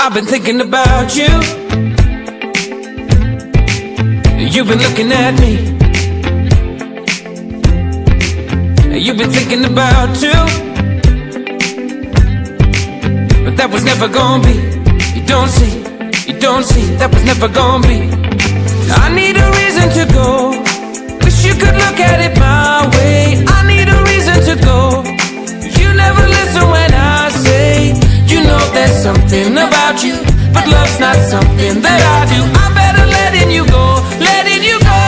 I've been thinking about you. You've been looking at me. You've been thinking about you. But that was never gonna be. You don't see, that was never gonna be. I need a reason to go. Wish you could look at it my way. I need a reason to go. You never listen when I say, you know there's something about you, but love's not something that I do. I'm better letting you go, letting you go.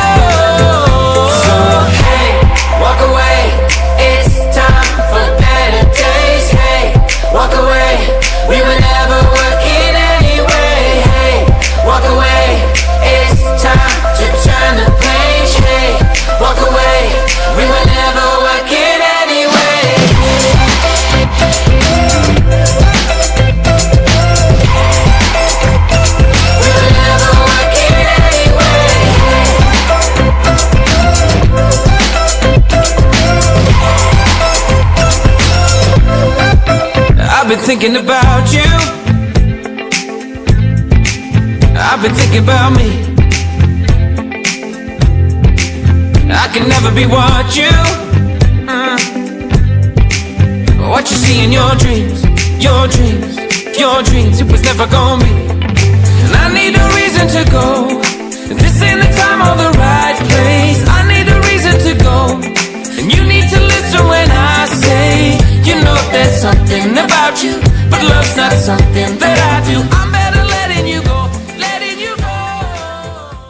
So hey, walk away. It's time for better days. Hey, walk away. We were never working anyway. Hey, walk away. It's time to turn the page. Hey, walk away. We were never working anyway. We were never working anyway. I've been thinking about you. I've been thinking about me. I can never be what you what you see in your dreams. Your dreams, your dreams. It was never gonna be. And I need a reason to go. This ain't the time or the right